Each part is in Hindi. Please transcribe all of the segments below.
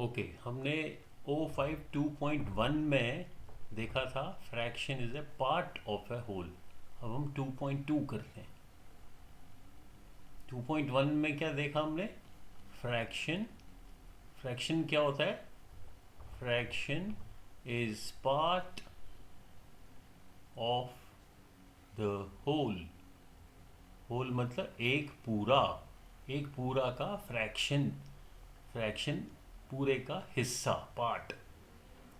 ओके, हमने O5 2.1 में देखा था fraction is a part of a whole. अब हम 2.2 करते हैं। 2.1 में क्या देखा हमने? फ्रैक्शन। फ्रैक्शन क्या होता है? Fraction is part of the whole. Whole मतलब एक पूरा, एक पूरा का फ्रैक्शन। फ्रैक्शन पूरे का हिस्सा, पार्ट।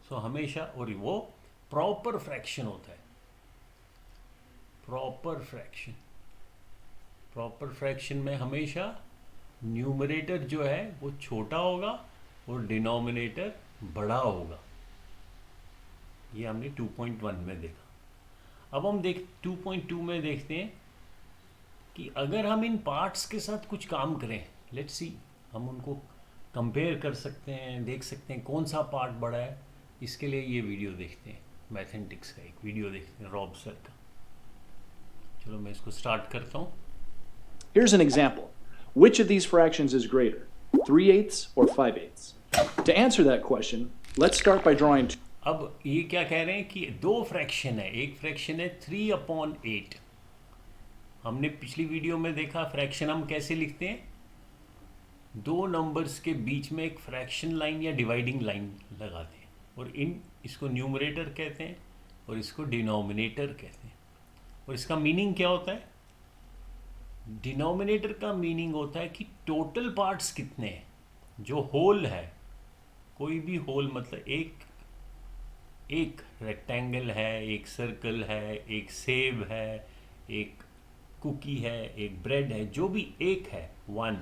सो हमेशा, और वो प्रॉपर फ्रैक्शन होता है। प्रॉपर फ्रैक्शन, प्रॉपर फ्रैक्शन में हमेशा न्यूमरेटर जो है वो छोटा होगा और डिनोमिनेटर बड़ा होगा। ये हमने 2.1 में देखा। अब हम 2.2 में देखते हैं कि अगर हम इन पार्ट्स के साथ कुछ काम करें, लेट्स सी, हम उनको कंपेयर कर सकते हैं, देख सकते हैं कौन सा पार्ट बड़ा है। इसके लिए ये वीडियो देखते हैं, मैथमेटिक्स का एक वीडियो देखते हैं रॉब सर का। चलो मैं इसको स्टार्ट करता हूँ। Here's an example. Which of these fractions is greater, 3/8 or 5/8? To answer that question, let's start by drawing two. अब ये क्या कह रहे हैं कि दो फ्रैक्शन है। एक फ्रैक्शन है 3/8। हमने पिछली वीडियो में देखा फ्रैक्शन हम कैसे लिखते हैं, दो नंबर्स के बीच में एक फ्रैक्शन लाइन या डिवाइडिंग लाइन लगाते हैं, और इसको न्यूमरेटर कहते हैं और इसको डिनोमिनेटर कहते हैं। और इसका मीनिंग क्या होता है? डिनोमिनेटर का मीनिंग होता है कि टोटल पार्ट्स कितने हैं। जो होल है, कोई भी होल मतलब एक रेक्टेंगल है, एक सर्कल है, एक सेब है, एक कुकी है, एक ब्रेड है, जो भी एक है, वन,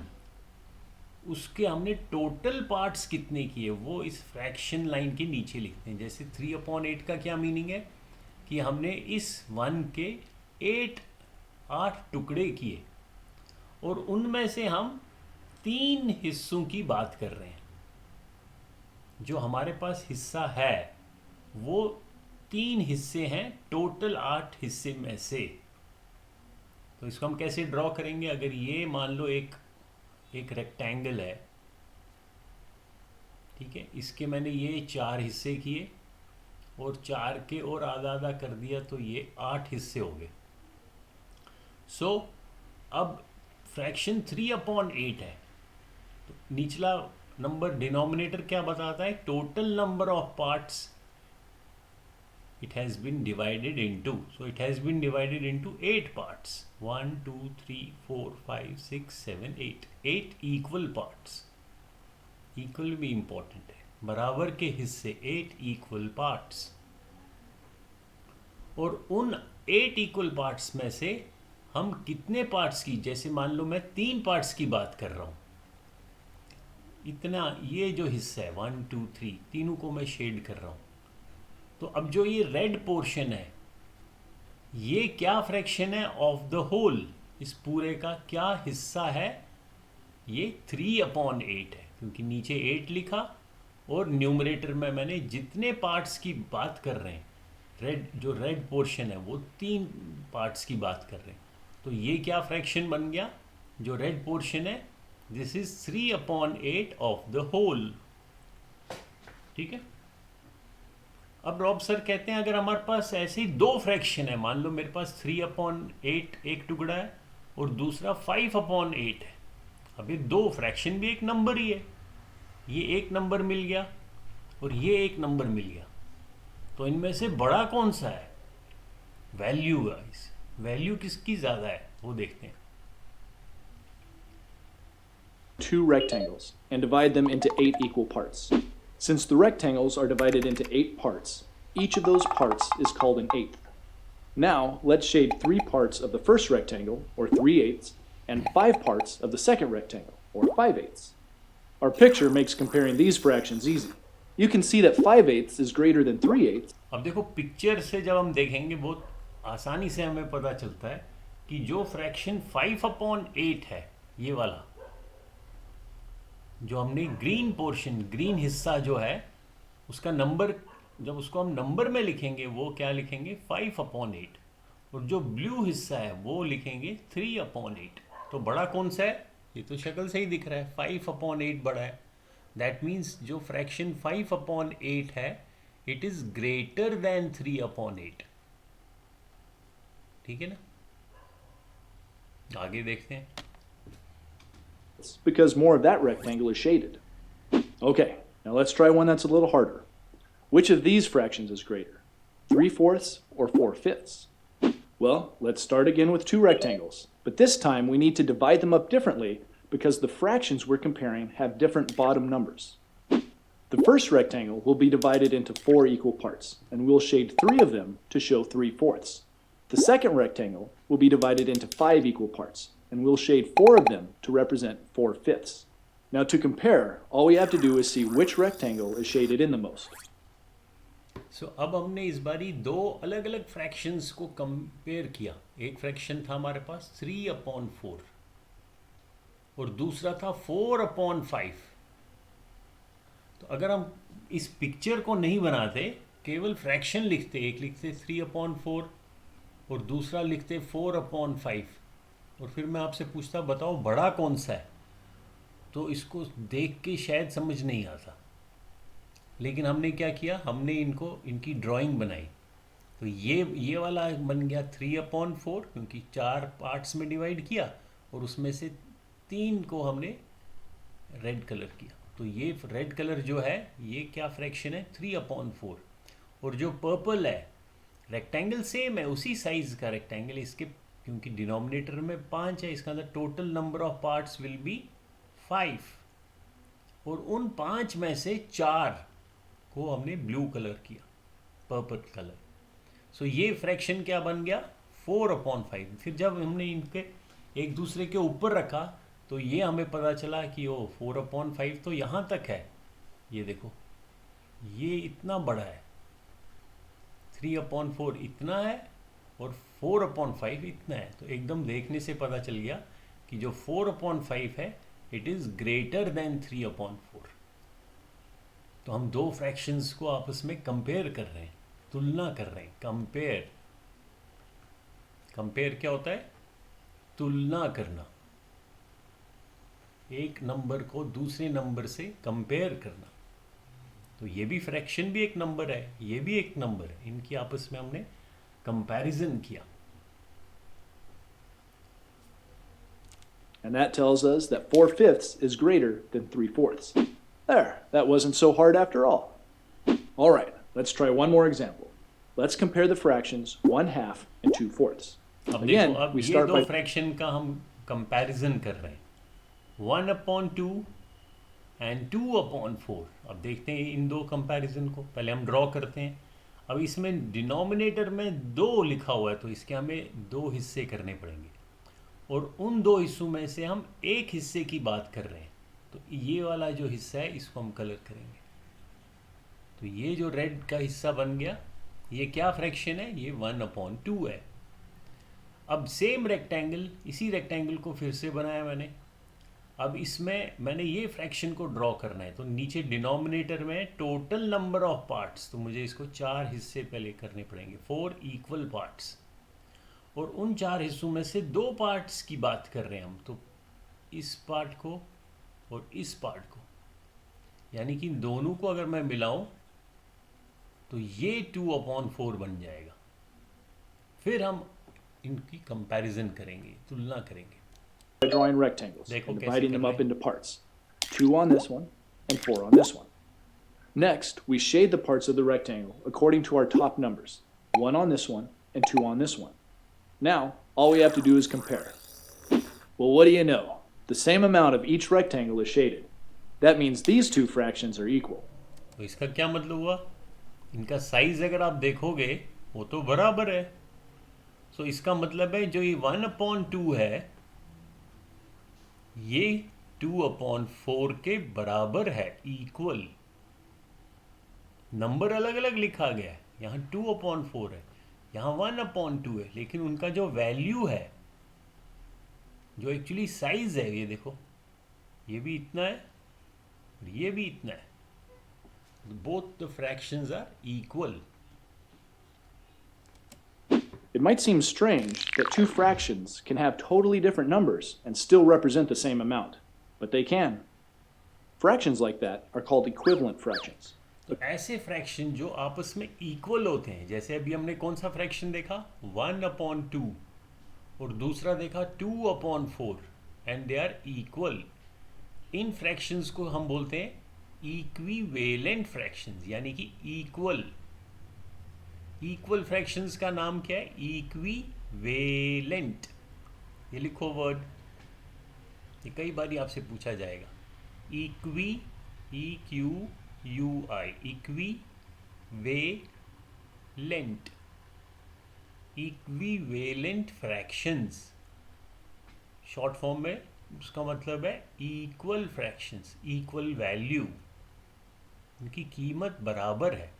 उसके हमने टोटल पार्ट्स कितने किए वो इस फ्रैक्शन लाइन के नीचे लिखते हैं। जैसे 3/8 का क्या मीनिंग है कि हमने इस वन के 8 टुकड़े किए, और उनमें से हम 3 हिस्सों की बात कर रहे हैं। जो हमारे पास हिस्सा है वो 3 हिस्से हैं टोटल 8 हिस्से में से। तो इसको हम कैसे ड्रॉ करेंगे? अगर ये मान लो एक रेक्टेंगल है, ठीक है, इसके मैंने ये 4 हिस्से किए और 4 के और आधा आधा कर दिया, तो ये 8 हिस्से हो गए। सो अब फ्रैक्शन 3/8 है, तो निचला नंबर डिनोमिनेटर क्या बताता है? Total number of parts it has been divided into. So it has been divided into 8 parts. 1 2 3 4 5 6 7 8 8 equal parts. Equal भी important है, बराबर के हिस्से, 8 equal parts। और उन 8 equal parts में से हम कितने पार्ट्स की, जैसे मान लो मैं 3 पार्ट्स की बात कर रहा हूँ, इतना ये जो हिस्सा है 1 2 3, तीनों को मैं शेड कर रहा हूँ। तो अब जो ये रेड पोर्शन है, ये क्या फ्रैक्शन है ऑफ द होल? इस पूरे का क्या हिस्सा है? ये 3/8 है, क्योंकि नीचे 8 लिखा और न्यूमरेटर में मैंने जितने पार्ट्स की बात कर रहे हैं, जो रेड पोर्शन है वो 3 पार्ट्स की बात कर रहे हैं। तो ये क्या फ्रैक्शन बन गया? जो रेड पोर्शन है, this is 3/8 of the whole. ठीक है। अब रॉब सर कहते हैं अगर हमारे पास ऐसे ही दो फ्रैक्शन है, मान लो मेरे पास 3/8 एक टुकड़ा है और दूसरा 5/8 है। अब ये दो फ्रैक्शन भी एक नंबर ही है, ये एक नंबर मिल गया और ये एक नंबर मिल गया, तो इनमें से बड़ा कौन सा है? वैल्यू गाइस, वैल्यू किसकी ज़्यादा है वो देखते हैं। Two rectangles and divide them into 8 equal parts. Since the rectangles are divided into 8 parts, each of those parts is called an eighth. Now, let's shade 3 parts of the first rectangle, or 3/8, and 5 parts of the second rectangle, or 5/8. Our picture makes comparing these fractions easy. You can see that 5/8 is greater than 3/8. अब देखो, पिक्चर से जब हम देखेंगे बहुत आसानी से हमें पता चलता है कि जो फ्रैक्शन 5/8 है, ये वाला जो हमने ग्रीन पोर्शन, ग्रीन हिस्सा जो है, उसका नंबर, जब उसको हम नंबर में लिखेंगे वो क्या लिखेंगे? 5/8। और जो ब्लू हिस्सा है वो लिखेंगे 3/8। तो बड़ा कौन सा है? ये तो शक्ल से ही दिख रहा है, 5/8 बड़ा है। दैट मीन्स जो फ्रैक्शन 5/8 है इट इज ग्रेटर देन 3/8। ठीक है ना, आगे देखते हैं। Because more of that rectangle is shaded. Okay, now let's try one that's a little harder. Which of these fractions is greater, 3/4 or 4/5? Well, let's start again with two rectangles, but this time we need to divide them up differently because the fractions we're comparing have different bottom numbers. The first rectangle will be divided into 4 equal parts, and we'll shade 3 of them to show 3/4. The second rectangle will be divided into 5 equal parts, and we'll shade 4 of them to represent 4/5. Now to compare, all we have to do is see which rectangle is shaded in the most. अब हमने इस बारी दो अलग अलग फ्रैक्शंस को कंपेयर किया। एक फ्रैक्शन था हमारे पास 3/4 और दूसरा था 4/5। तो अगर हम इस पिक्चर को नहीं बनाते, केवल फ्रैक्शन लिखते, एक लिखते 3/4 और दूसरा लिखते 4/5, और फिर मैं आपसे पूछता बताओ बड़ा कौन सा है, तो इसको देख के शायद समझ नहीं आता। लेकिन हमने क्या किया, हमने इनकी ड्राइंग बनाई। तो ये वाला बन गया 3/4 क्योंकि 4 पार्ट्स में डिवाइड किया और उसमें से 3 को हमने रेड कलर किया। तो ये रेड कलर जो है ये क्या फ्रैक्शन है, 3/4। और जो पर्पल है, रेक्टेंगल सेम है, उसी साइज का रेक्टेंगल, इसके क्योंकि डिनोमिनेटर में 5 है, इसका अंदर total number of parts will be 5, और उन 5 में से 4 को हमने ब्लू कलर किया, पर्पल कलर। सो ये फ्रैक्शन क्या बन गया, 4/5। फिर जब हमने इनके एक दूसरे के ऊपर रखा तो ये हमें पता चला कि ओ 4/5 तो यहाँ तक है। ये देखो ये इतना बड़ा है, 3/4 इतना है और 4/5 इतना है। तो एकदम देखने से पता चल गया कि जो 4/5 है इट इज़ ग्रेटर देन 3/4। तो हम दो फ्रैक्शंस को आपस में कंपेयर कर रहे हैं, तुलना कर रहे हैं। कंपेयर क्या होता है, तुलना करना, एक नंबर को दूसरे नंबर से कंपेयर करना। तो ये भी फ्रैक्शन भी एक नंबर है, ये भी एक नंबर है, इनकी आपस में हमने कंपैरिजन किया। And that tells us that 4/5 is greater than 3/4. There, that wasn't so hard after all. All right, let's try one more example. Let's compare the fractions 1/2 and 2/4. अब Again, देखो, अब we ये start दो by फ्रैक्शन का हम कंपैरिजन कर रहे हैं, 1/2 एंड 2/4। अब देखते हैं इन दो कंपैरिजन को, पहले हम ड्रॉ करते हैं। अब इसमें डिनोमिनेटर में 2 लिखा हुआ है तो इसके हमें 2 हिस्से करने पड़ेंगे, और उन 2 हिस्सों में से हम एक हिस्से की बात कर रहे हैं। तो ये वाला जो हिस्सा है इसको हम कलर करेंगे। तो ये जो रेड का हिस्सा बन गया, ये क्या फ्रैक्शन है, ये 1/2 है। अब सेम रेक्टेंगल, इसी रेक्टेंगल को फिर से बनाया मैंने। अब इसमें मैंने ये फ्रैक्शन को ड्रॉ करना है, तो नीचे डिनोमिनेटर में टोटल नंबर ऑफ पार्ट्स, तो मुझे इसको 4 हिस्से पहले करने पड़ेंगे, 4 इक्वल पार्ट्स। और उन 4 हिस्सों में से 2 पार्ट्स की बात कर रहे हैं हम, तो इस पार्ट को और इस पार्ट को, यानी कि इन दोनों को अगर मैं मिलाऊं तो ये 2/4 बन जाएगा। फिर हम इनकी कंपैरिजन करेंगे, तुलना करेंगे। by drawing rectangles देखो and कैसे dividing कर them रहे up हैं। into parts. 2 on this one and 4 on this one. Next, we shade the parts of the rectangle according to our top numbers. 1 on this one and 2 on this one. Now, all we have to do is compare. Well, what do you know? The same amount of each rectangle is shaded. That means these two fractions are equal. तो इसका क्या मतलब हुआ, इनका साइज अगर आप देखोगे वो तो बराबर है। सो इसका मतलब है जो ये 1/2 है ये 2/4 के बराबर है, इक्वल। नंबर अलग अलग लिखा गया है, यहाँ 2/4 है, यहाँ 1/2 है, लेकिन उनका जो वैल्यू है, जो एक्चुअली साइज है, ये देखो ये भी इतना है और ये भी इतना है। Both the fractions are equal. It might seem strange that two fractions can have totally different numbers and still represent the same amount, but they can. Fractions like that are called equivalent fractions. तो ऐसे फ्रैक्शन जो आपस में इक्वल होते हैं, जैसे अभी हमने कौन सा फ्रैक्शन देखा, 1/2, और दूसरा देखा 2/4, एंड दे आर इक्वल। इन फ्रैक्शंस को हम बोलते हैं इक्विवेलेंट फ्रैक्शंस, यानी कि इक्वल। इक्वल फ्रैक्शंस का नाम क्या है? इक्विवेलेंट। ये लिखो वर्ड, ये कई बार आपसे पूछा जाएगा। EQUI, equivalent, equivalent fractions. Short form में उसका मतलब है इक्वल फ्रैक्शंस, इक्वल वैल्यू, उनकी कीमत बराबर है।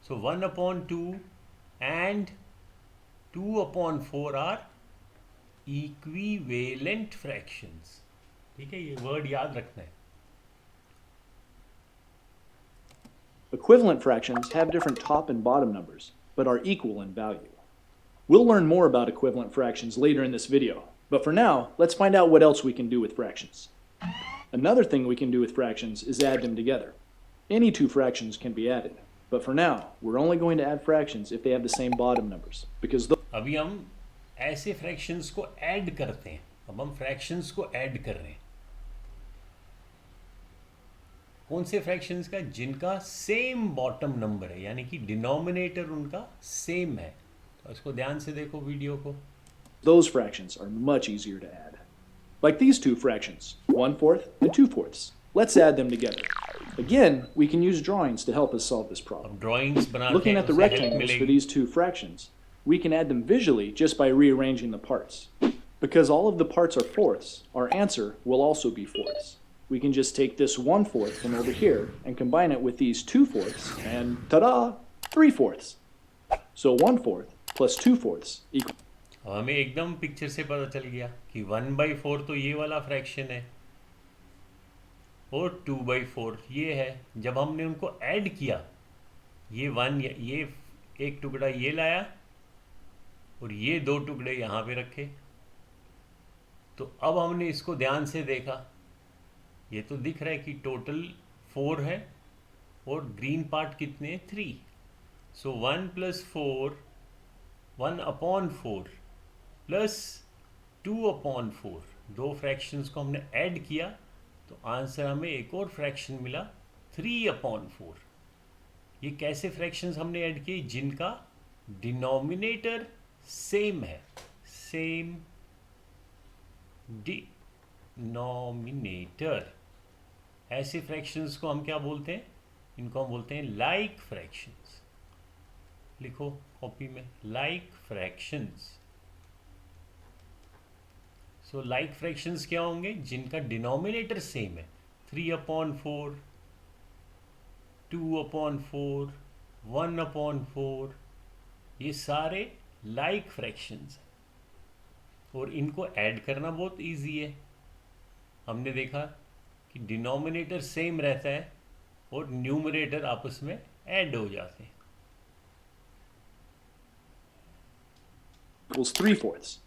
सो 1/2 एंड 2/4 आर इक्विवेलेंट फ्रैक्शंस। ठीक है, ये वर्ड याद रखना है। Equivalent fractions have different top and bottom numbers, but are equal in value. We'll learn more about equivalent fractions later in this video, but for now, let's find out what else we can do with fractions. Another thing we can do with fractions is add them together. Any two fractions can be added, but for now, we're only going to add fractions if they have the same bottom numbers, because अभी हम ऐसे फ्रैक्शंस को ऐड करते हैं। अब हम फ्रैक्शंस को ऐड कर रहे हैं। कौन से फ्रैक्शंस का? जिनका सेम बॉटम नंबर है, यानी कि डिनोमिनेटर उनका सेम है। तो इसको ध्यान से देखो वीडियो को। those fractions are much easier to add. Like these two fractions, 1/4 and 2/4. Let's add them together. Again, we can use drawings to help us solve this problem. अब ड्राइंग्स बनाते Looking हैं, at the उससे हेल्प rectangles for मिलेगी। these two fractions, we can add them visually just by rearranging the parts. Because all of the parts are fourths, our answer will also be fourths. We can just take this 1/4 from over here and combine it with these 2/4, and ta-da, 3/4. So 1/4 plus 2/4 equals. अब हमें एकदम पिक्चर से पता चल गया कि 1/4 तो ये वाला फ्रैक्शन है और 2/4 ये है। जब हमने उनको ऐड किया, ये 1, ये एक टुकड़ा ये लाया और ये 2 टुकड़े यहाँ पे रखे, तो अब हमने इसको ध्यान से देखा। ये तो दिख रहा है कि टोटल 4 है और ग्रीन पार्ट कितने हैं? 3। सो 1 + 4, 1/4 प्लस 2/4, दो फ्रैक्शंस को हमने ऐड किया तो आंसर हमें एक और फ्रैक्शन मिला 3/4। ये कैसे फ्रैक्शंस हमने ऐड किए? जिनका डिनोमिनेटर सेम है, सेम डिनोमिनेटर। ऐसे फ्रैक्शंस को हम क्या बोलते हैं? इनको हम बोलते हैं लाइक फ्रैक्शंस। लिखो कॉपी में, like fractions. So like fractions क्या होंगे? जिनका डिनोमिनेटर सेम है। 3/4, 2/4, 1/4, ये सारे लाइक फ्रैक्शंस हैं और इनको ऐड करना बहुत इजी है। हमने देखा कि डिनोमिनेटर सेम रहता है और न्यूमरेटर आपस में ऐड हो जाते हैं। Equals 3/4.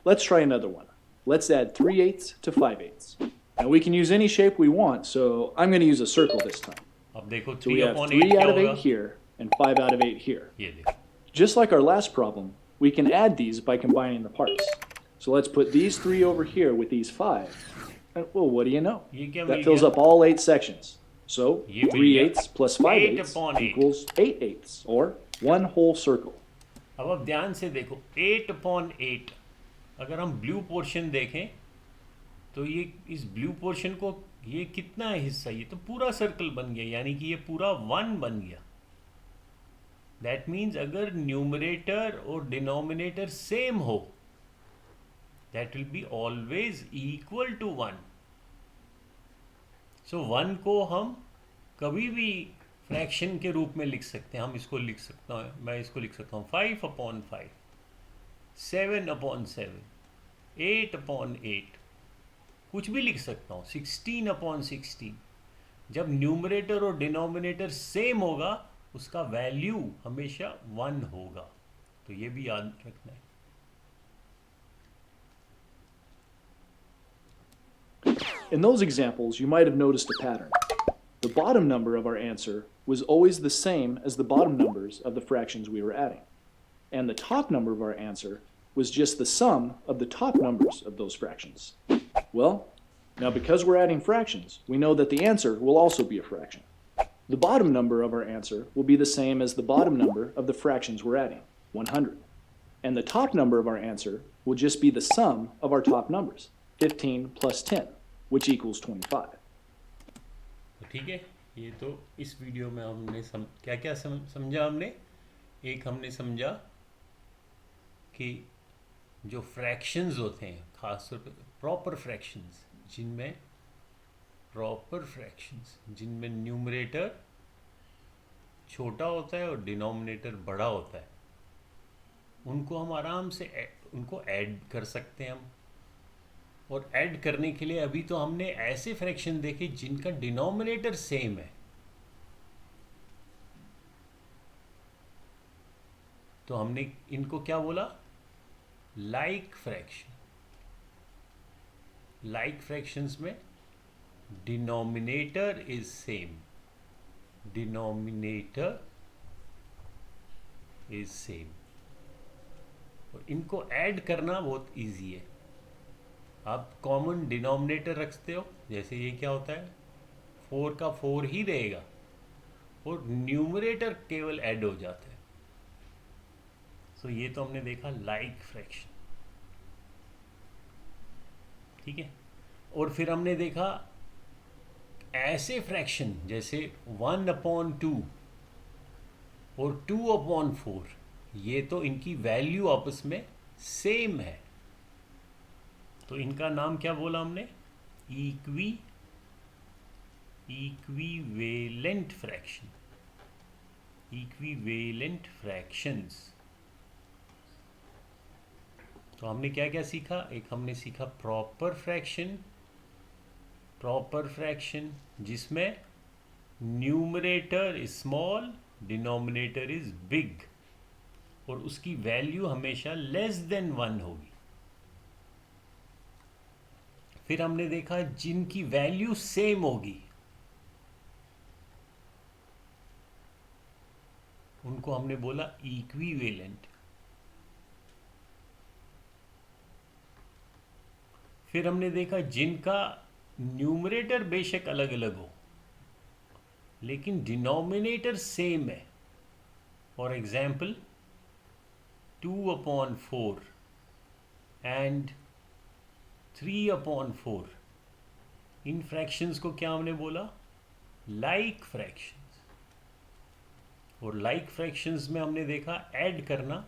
Let's try another one. Let's add 3/8 to 5/8. Now we can use any shape we want, so I'm going to use a circle this time. अब देखो So we have 3/8 3 क्या out of होगा? 8 here and 5 out of 8 here. ये देखो, Just like our last problem, we can add these by combining the parts. So let's put these 3 over here with these 5. And, well, what do you know? ये क्या That मिल fills गया? up all 8 sections. So ये मिल 3/8 गया। plus 5/8 8/8 equals 8/8, or 1 whole circle. अब ध्यान से देखो, 8/8 अगर हम ब्लू पोर्शन देखें तो ये इस ब्लू पोर्शन को, ये कितना है हिस्सा? ये तो पूरा सर्कल बन गया, यानी कि ये पूरा 1 बन गया। दैट मीन्स अगर न्यूमरेटर और डिनोमिनेटर सेम हो, that will be always equal to 1। So 1 को हम कभी भी फ्रैक्शन के रूप में लिख सकते हैं। हम इसको लिख सकता हूँ, मैं इसको लिख सकता हूँ 5/5, 7/7, 8/8, कुछ भी लिख सकता हूँ, 16/16। जब न्यूमरेटर और डिनोमिनेटर सेम होगा, उसका वैल्यू हमेशा 1 होगा। तो ये भी याद रखना है। In those examples, you might have noticed a pattern. The bottom number of our answer was always the same as the bottom numbers of the fractions we were adding. And the top number of our answer was just the sum of the top numbers of those fractions. Well, now because we're adding fractions, we know that the answer will also be a fraction. The bottom number of our answer will be the same as the bottom number of the fractions we're adding, 100. And the top number of our answer will just be the sum of our top numbers, 15 plus 10, which equals 25. तो ठीक है, ये तो इस वीडियो में हमने क्या क्या समझा हमने। एक हमने समझा कि जो फ्रैक्शंस होते हैं, खासतौर पर प्रॉपर फ्रैक्शंस जिनमें न्यूमरेटर छोटा होता है और डिनोमिनेटर बड़ा होता है, उनको हम आराम से उनको ऐड कर सकते हैं हम। और ऐड करने के लिए अभी तो हमने ऐसे फ्रैक्शन देखे जिनका डिनोमिनेटर सेम है, तो हमने इनको क्या बोला, लाइक फ्रैक्शंस में डिनोमिनेटर इज सेम, और इनको ऐड करना बहुत इजी है। आप कॉमन डिनोमिनेटर रखते हो, जैसे ये क्या होता है, 4 का 4 ही रहेगा और न्यूमरेटर केवल ऐड हो जाता है। सो ये तो हमने देखा लाइक फ्रैक्शन, ठीक है। और फिर हमने देखा ऐसे फ्रैक्शन जैसे 1/2 और 2/4, ये तो इनकी वैल्यू आपस में सेम है, तो इनका नाम क्या बोला हमने, इक्विवेलेंट फ्रैक्शंस। तो हमने क्या क्या सीखा, एक हमने सीखा प्रॉपर फ्रैक्शन जिसमें numerator is small, denominator is big, और उसकी वैल्यू हमेशा लेस देन 1 होगी। फिर हमने देखा जिनकी वैल्यू सेम होगी उनको हमने बोला इक्विवेलेंट। फिर हमने देखा जिनका न्यूमरेटर बेशक अलग अलग हो लेकिन डिनोमिनेटर सेम है, for example 2/4 and 3/4, in fractions को क्या हमने बोला, लाइक फ्रैक्शंस। और लाइक फ्रैक्शंस में हमने देखा ऐड करना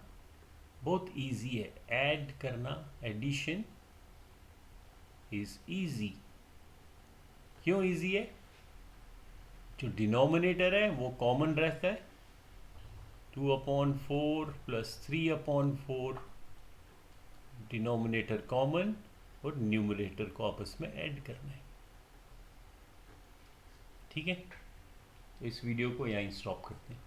बहुत इजी है, ऐड करना, एडिशन इज इजी। क्यों इजी है, जो डिनोमिनेटर है वो कॉमन रहता है, 2/4 प्लस 3/4, डिनोमिनेटर कॉमन और न्यूमरेटर को आपस में ऐड करना है, ठीक है। तो इस वीडियो को यहीं स्टॉप करते हैं।